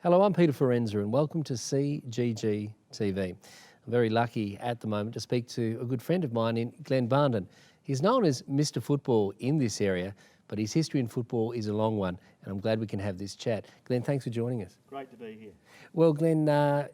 Hello, I'm Peter Fiorenza and welcome to CGG TV. I'm very lucky at the moment to speak to a good friend of mine in Glenn Barndon. He's known as Mr. Football in this area, but his history in football is a long one, and I'm glad we can have this chat. Glenn, thanks for joining us. Great to be here. Well, Glenn,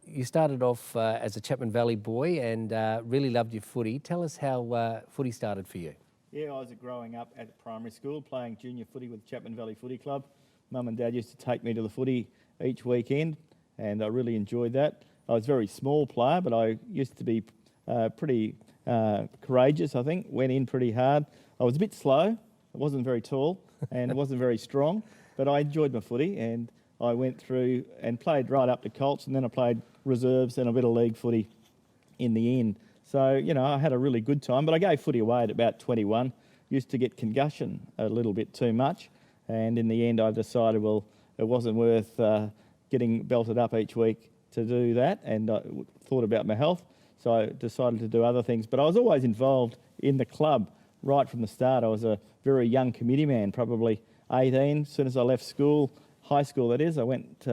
you started off as a Chapman Valley boy and really loved your footy. Tell us how footy started for you. Yeah, I was growing up at primary school playing junior footy with Chapman Valley Footy Club. Mum and Dad used to take me to the footy each weekend, and I really enjoyed that. I was a very small player, but I used to be pretty courageous, I think. Went in pretty hard. I was a bit slow. I wasn't very tall and I wasn't very strong, but I enjoyed my footy, and I went through and played right up to Colts, and then I played reserves and a bit of league footy in the end. So, you know, I had a really good time, but I gave footy away at about 21. Used to get concussion a little bit too much, and in the end I decided, well, it wasn't worth getting belted up each week to do that, and I thought about my health, so I decided to do other things. But I was always involved in the club right from the start. I was a very young committee man, probably 18. As soon as I left school, high school that is, I went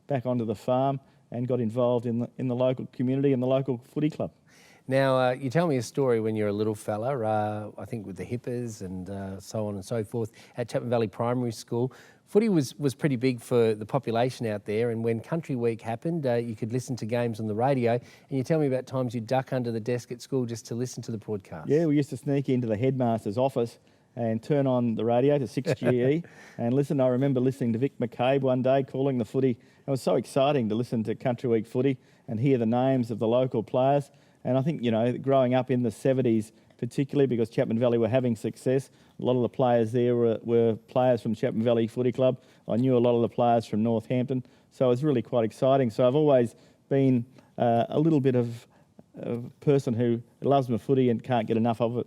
back onto the farm and got involved in the local community and the local footy club. Now, you tell me a story when you're a little fella, I think with the hippers and so on and so forth, at Chapman Valley Primary School. Footy was pretty big for the population out there, and when Country Week happened, you could listen to games on the radio, and you tell me about times you'd duck under the desk at school just to listen to the broadcast. Yeah, we used to sneak into the headmaster's office and turn on the radio to 6GE and listen. I remember listening to Vic McCabe one day calling the footy. It was so exciting to listen to Country Week footy and hear the names of the local players. And I think, you know, growing up in the 70s, particularly because Chapman Valley were having success, a lot of the players there were players from Chapman Valley Footy Club. I knew a lot of the players from Northampton, so it was really quite exciting. So I've always been a little bit of a person who loves my footy and can't get enough of it.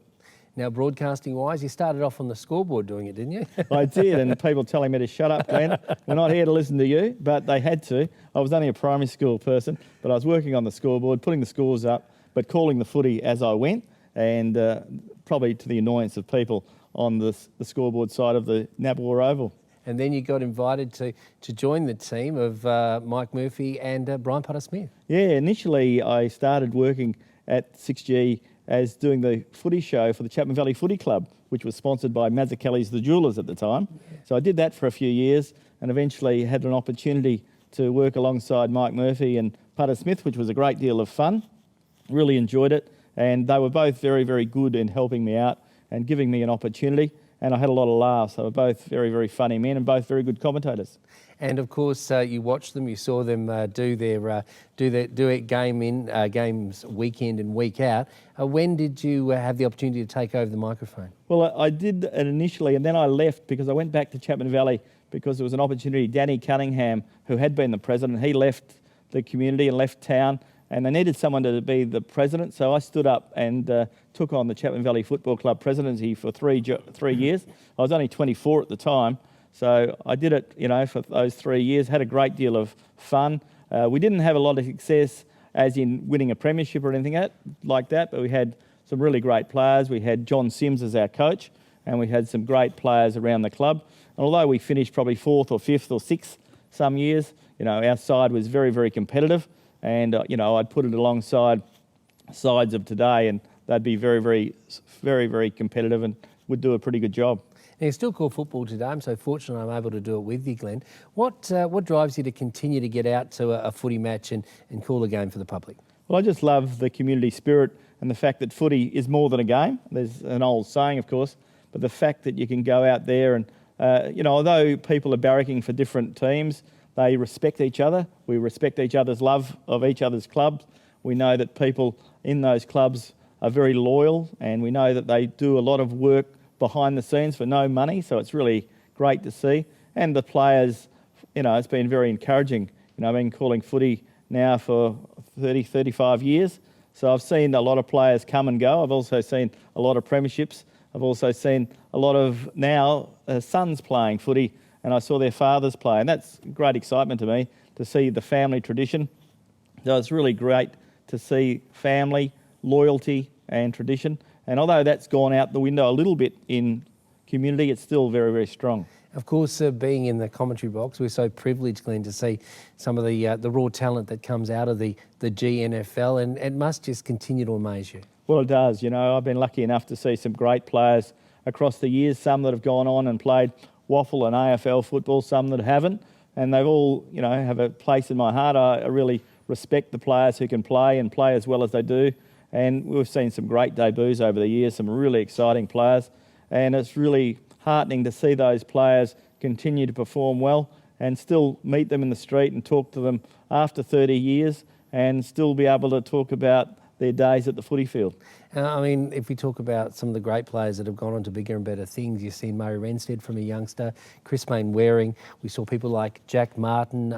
Now, broadcasting-wise, you started off on the scoreboard doing it, didn't you? I did, and people telling me to shut up, Glenn. We're not here to listen to you, but they had to. I was only a primary school person, but I was working on the scoreboard, putting the scores up, but calling the footy as I went, and probably to the annoyance of people on the scoreboard side of the Nabor Oval. And then you got invited to join the team of Mike Murphy and Brian Potter-Smith. Yeah, initially I started working at 6G as doing the footy show for the Chapman Valley Footy Club, which was sponsored by Mazzucchelli's The Jewellers at the time. Yeah. So I did that for a few years and eventually had an opportunity to work alongside Mike Murphy and Potter-Smith, which was a great deal of fun. Really enjoyed it, and they were both very, very good in helping me out and giving me an opportunity, and I had a lot of laughs. They were both very, very funny men and both very good commentators. And of course, you watched them, you saw them do their games week in and week out. When did you have the opportunity to take over the microphone? Well, I did it initially, and then I left because I went back to Chapman Valley because there was an opportunity. Danny Cunningham, who had been the president, he left the community and left town, and they needed someone to be the president, so I stood up and took on the Chapman Valley Football Club presidency for three years. I was only 24 at the time, so I did it, you know, for those 3 years. Had a great deal of fun. We didn't have a lot of success, as in winning a premiership or anything like that, but we had some really great players. We had John Sims as our coach, and we had some great players around the club. And although we finished probably 4th or 5th or 6th some years, you know, our side was very, very competitive. And, you know, I'd put it alongside sides of today and they'd be very, very, very, very competitive and would do a pretty good job. Now, you still call football today. I'm so fortunate I'm able to do it with you, Glenn. What drives you to continue to get out to a footy match and call a game for the public? Well, I just love the community spirit and the fact that footy is more than a game. There's an old saying, of course, but the fact that you can go out there and, you know, although people are barracking for different teams, they respect each other. We respect each other's love of each other's clubs. We know that people in those clubs are very loyal, and we know that they do a lot of work behind the scenes for no money, so it's really great to see. And the players, you know, it's been very encouraging. You know, I've been calling footy now for 30, 35 years, so I've seen a lot of players come and go. I've also seen a lot of premierships. I've also seen a lot of now sons playing footy, and I saw their fathers play, and that's great excitement to me to see the family tradition. So it's really great to see family, loyalty and tradition. And although that's gone out the window a little bit in community, it's still very, very strong. Of course, being in the commentary box, we're so privileged, Glenn, to see some of the raw talent that comes out of the GNFL, and it must just continue to amaze you. Well, it does. You know, I've been lucky enough to see some great players across the years, some that have gone on and played waffle and AFL football, some that haven't, and they've all, you know, have a place in my heart. I really respect the players who can play and play as well as they do, and we've seen some great debuts over the years, some really exciting players, and it's really heartening to see those players continue to perform well and still meet them in the street and talk to them after 30 years and still be able to talk about their days at the footy field. I mean, if we talk about some of the great players that have gone on to bigger and better things, you've seen Murray Renstead from a youngster, Chris Waring. We saw people like Jack Martin,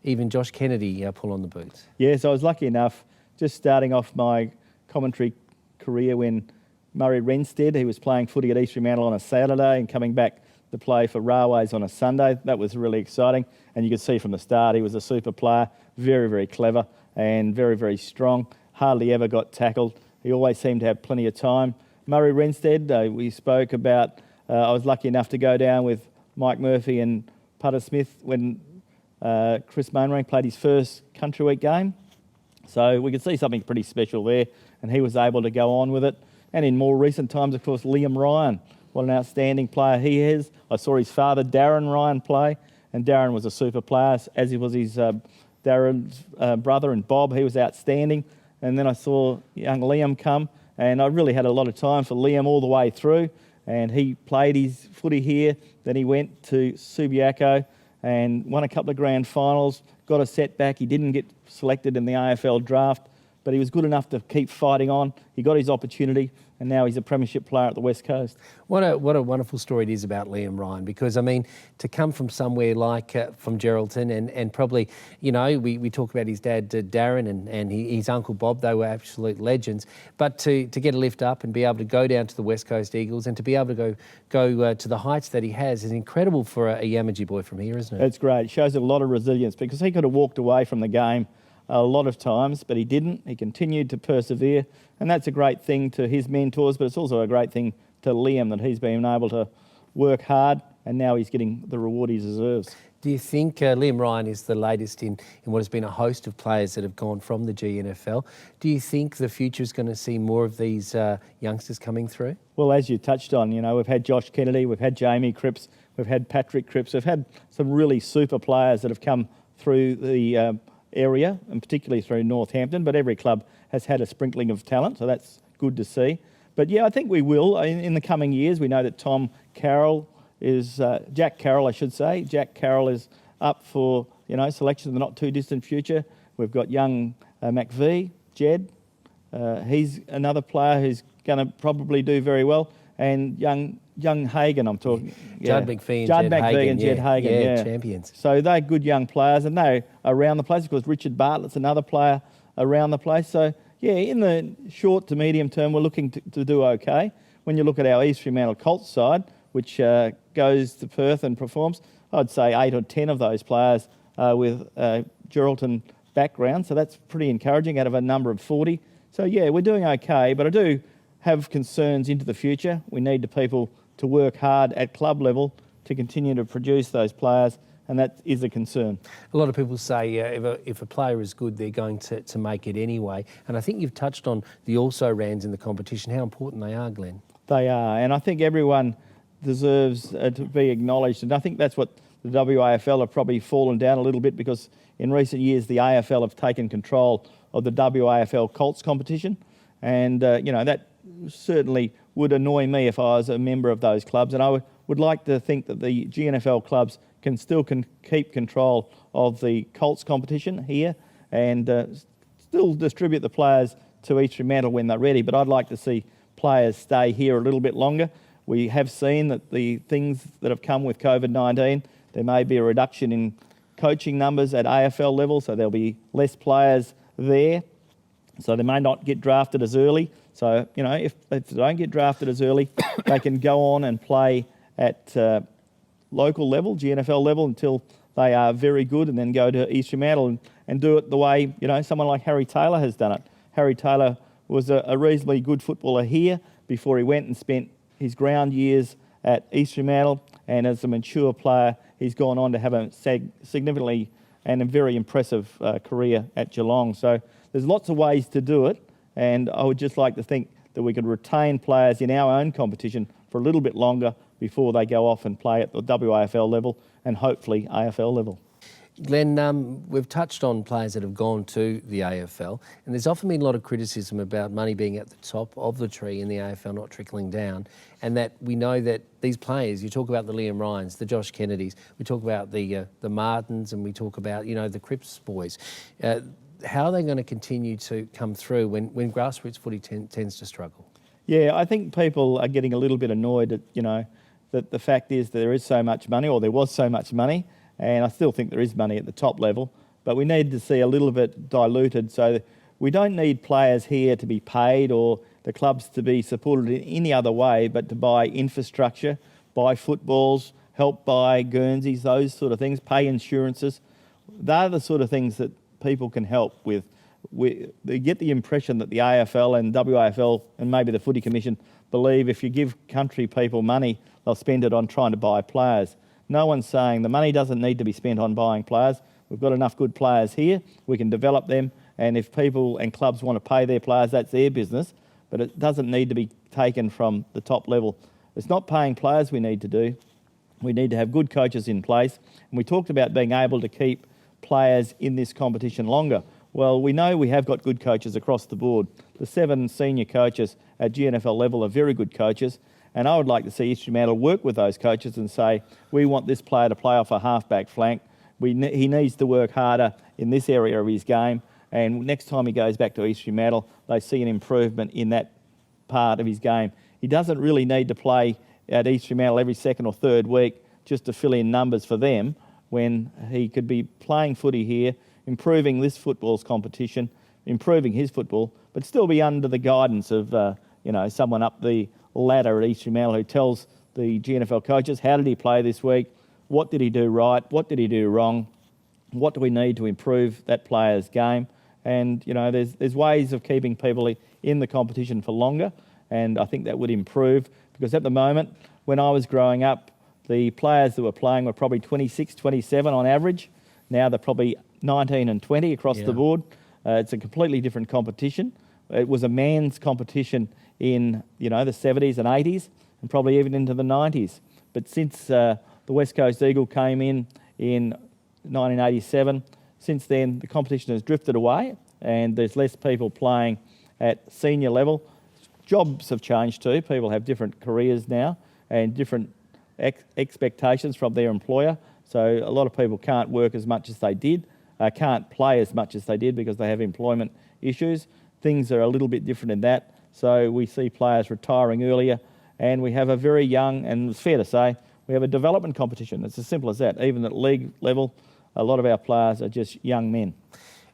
even Josh Kennedy pull on the boots. Yes, I was lucky enough, just starting off my commentary career when Murray Renstead, he was playing footy at East Fremantle on a Saturday and coming back to play for Railways on a Sunday. That was really exciting, and you could see from the start he was a super player, very, very clever and very, very strong. Hardly ever got tackled. He always seemed to have plenty of time. Murray Renstead, we spoke about, I was lucky enough to go down with Mike Murphy and Putter Smith when Chris Waring played his first Country Week game. So we could see something pretty special there, and he was able to go on with it. And in more recent times, of course, Liam Ryan, what an outstanding player he is. I saw his father, Darren Ryan, play, and Darren was a super player, as he was his Darren's brother and Bob. He was outstanding. And then I saw young Liam come, and I really had a lot of time for Liam all the way through. And he played his footy here. Then he went to Subiaco and won a couple of grand finals, got a setback. He didn't get selected in the AFL draft, but he was good enough to keep fighting on. He got his opportunity, and now he's a premiership player at the West Coast. What a wonderful story it is about Liam Ryan, because, I mean, to come from somewhere like from Geraldton and probably, you know, we talk about his dad, Darren, and his uncle Bob, they were absolute legends, but to get a lift up and be able to go down to the West Coast Eagles and to be able to go to the heights that he has is incredible for a Yamaji boy from here, isn't it? It's great. It shows a lot of resilience, because he could have walked away from the game a lot of times, but he didn't. He continued to persevere, and that's a great thing to his mentors, but it's also a great thing to Liam that he's been able to work hard, and now he's getting the reward he deserves. Do you think Liam Ryan is the latest in what has been a host of players that have gone from the GNFL? Do you think the future is going to see more of these youngsters coming through? Well, as you touched on, you know, we've had Josh Kennedy, we've had Jamie Cripps, we've had Patrick Cripps, we've had some really super players that have come through the area, and particularly through Northampton, but every club has had a sprinkling of talent, so that's good to see. But yeah, I think we will in the coming years. We know that Jack Carroll, I should say. Jack Carroll is up for, you know, selection in the not too distant future. We've got young McVee, Jed. He's another player who's going to probably do very well, and young Hagan, I'm talking. Yeah. Judd McVee and Jed Hagan. Yeah, champions. So they're good young players, and they're around the place. Of course, Richard Bartlett's another player around the place. So, yeah, in the short to medium term, we're looking to do okay. When you look at our East Fremantle Colts side, which goes to Perth and performs, I'd say 8 or 10 of those players with Geraldton background. So that's pretty encouraging out of a number of 40. So, yeah, we're doing okay, but I do have concerns into the future. We need the people to work hard at club level to continue to produce those players, and that is a concern. A lot of people say if a player is good, they're going to make it anyway. And I think you've touched on the also-rans in the competition, how important they are, Glenn. They are, and I think everyone deserves to be acknowledged. And I think that's what the WAFL have probably fallen down a little bit, because in recent years the AFL have taken control of the WAFL Colts competition. And, you know, that certainly would annoy me if I was a member of those clubs. And I would like to think that the GNFL clubs can still keep control of the Colts competition here and still distribute the players to East Fremantle when they're ready. But I'd like to see players stay here a little bit longer. We have seen that the things that have come with COVID-19, there may be a reduction in coaching numbers at AFL level, so there'll be less players there. So they may not get drafted as early. So, you know, if they don't get drafted as early, they can go on and play at local level, GNFL level, until they are very good, and then go to East Fremantle and do it the way, you know, someone like Harry Taylor has done it. Harry Taylor was a reasonably good footballer here before he went and spent his ground years at East Fremantle, and as a mature player, he's gone on to have a significantly and a very impressive career at Geelong. So there's lots of ways to do it, and I would just like to think that we could retain players in our own competition for a little bit longer before they go off and play at the WAFL level and hopefully AFL level. Glenn, we've touched on players that have gone to the AFL, and there's often been a lot of criticism about money being at the top of the tree in the AFL, not trickling down, and that we know that these players, you talk about the Liam Ryans, the Josh Kennedys, we talk about the Martins, and we talk about, the Cripps boys. How are they going to continue to come through when grassroots footy tends to struggle? Yeah, I think people are getting a little bit annoyed at, that the fact is that there is so much money, or there was so much money, and I still think there is money at the top level, but we need to see a little bit diluted. So we don't need players here to be paid or the clubs to be supported in any other way, but to buy infrastructure, buy footballs, help buy Guernseys, those sort of things, pay insurances. They're the sort of things that people can help with. They get the impression that the AFL and WAFL and maybe the Footy Commission believe if you give country people money, they'll spend it on trying to buy players. No one's saying the money doesn't need to be spent on buying players. We've got enough good players here. We can develop them. And if people and clubs want to pay their players, that's their business. But it doesn't need to be taken from the top level. It's not paying players we need to do. We need to have good coaches in place. And we talked about being able to keep players in this competition longer. Well, we know we have got good coaches across the board. The 7 senior coaches at GNFL level are very good coaches. And I would like to see East Fremantle work with those coaches and say, we want this player to play off a half-back flank. He needs to work harder in this area of his game. And next time he goes back to East Fremantle, they see an improvement in that part of his game. He doesn't really need to play at East Fremantle every second or third week just to fill in numbers for them, when he could be playing footy here, improving this football's competition, improving his football, but still be under the guidance of someone up the ladder at East Fremantle who tells the GNFL coaches, how did he play this week? What did he do right? What did he do wrong? What do we need to improve that player's game? And, there's ways of keeping people in the competition for longer, and I think that would improve, because at the moment, when I was growing up, the players that were playing were probably 26, 27 on average. Now they're probably 19 and 20 across the board. It's a completely different competition. It was a man's competition in, the 70s and 80s, and probably even into the 90s. But since the West Coast Eagle came in 1987, since then the competition has drifted away, and there's less people playing at senior level. Jobs have changed too. People have different careers now and different expectations from their employer. So a lot of people can't work as much as they did, can't play as much as they did because they have employment issues. Things are a little bit different in that. So we see players retiring earlier, and we have a very young, and it's fair to say, we have a development competition. It's as simple as that. Even at league level, a lot of our players are just young men.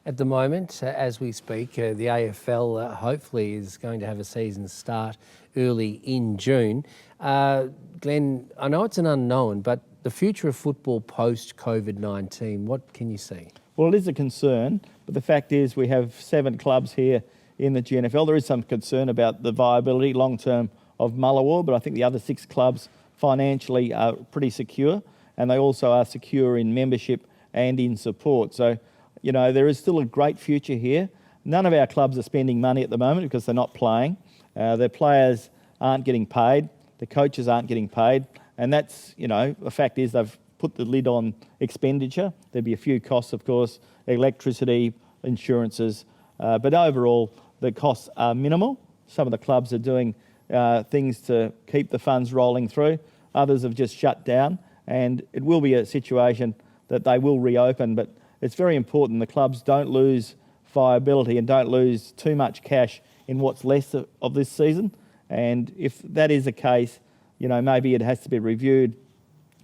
At the moment, as we speak, the AFL hopefully is going to have a season start early in June. Glenn, I know it's an unknown, but the future of football post-COVID-19, what can you see? Well, it is a concern, but the fact is we have 7 clubs here in the GNFL. There is some concern about the viability long-term of Mullawar, but I think the other 6 clubs financially are pretty secure, and they also are secure in membership and in support. So, there is still a great future here. None of our clubs are spending money at the moment because they're not playing. Their players aren't getting paid. The coaches aren't getting paid. And that's, the fact is they've put the lid on expenditure. There'd be a few costs, of course, electricity, insurances. But overall, the costs are minimal. Some of the clubs are doing things to keep the funds rolling through. Others have just shut down. And it will be a situation that they will reopen. But it's very important the clubs don't lose viability and don't lose too much cash in what's less of this season. And if that is the case, maybe it has to be reviewed.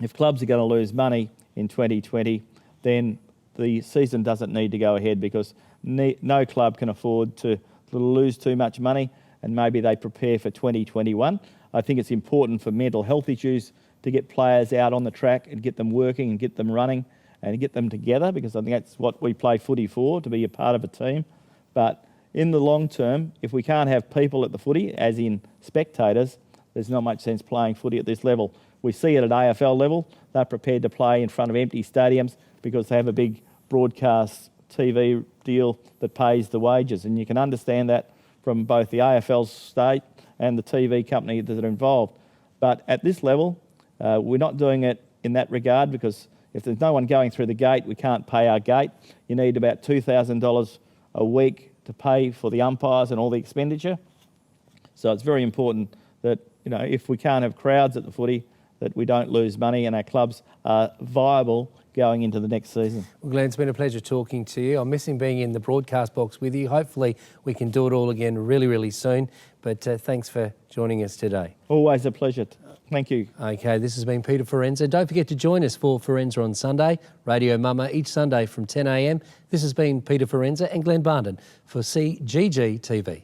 If clubs are going to lose money in 2020, then the season doesn't need to go ahead, because no club can afford to lose too much money, and maybe they prepare for 2021. I think it's important for mental health issues to get players out on the track and get them working and get them running and get them together, because I think that's what we play footy for, to be a part of a team. But in the long term, if we can't have people at the footy, as in spectators, there's not much sense playing footy at this level. We see it at AFL level. They're prepared to play in front of empty stadiums because they have a big broadcast TV deal that pays the wages. And you can understand that from both the AFL state and the TV company that are involved. But at this level, we're not doing it in that regard, because if there's no one going through the gate, we can't pay our gate. You need about $2,000 a week to pay for the umpires and all the expenditure. So it's very important that, you know, if we can't have crowds at the footy, that we don't lose money and our clubs are viable going into the next season. Well, Glenn, it's been a pleasure talking to you. I'm missing being in the broadcast box with you. Hopefully we can do it all again really, really soon. But thanks for joining us today. Always a pleasure. Thank you. Okay, this has been Peter Fiorenza. Don't forget to join us for Fiorenza on Sunday, Radio Mama, each Sunday from 10 a.m. This has been Peter Fiorenza and Glenn Barndon for CGG TV.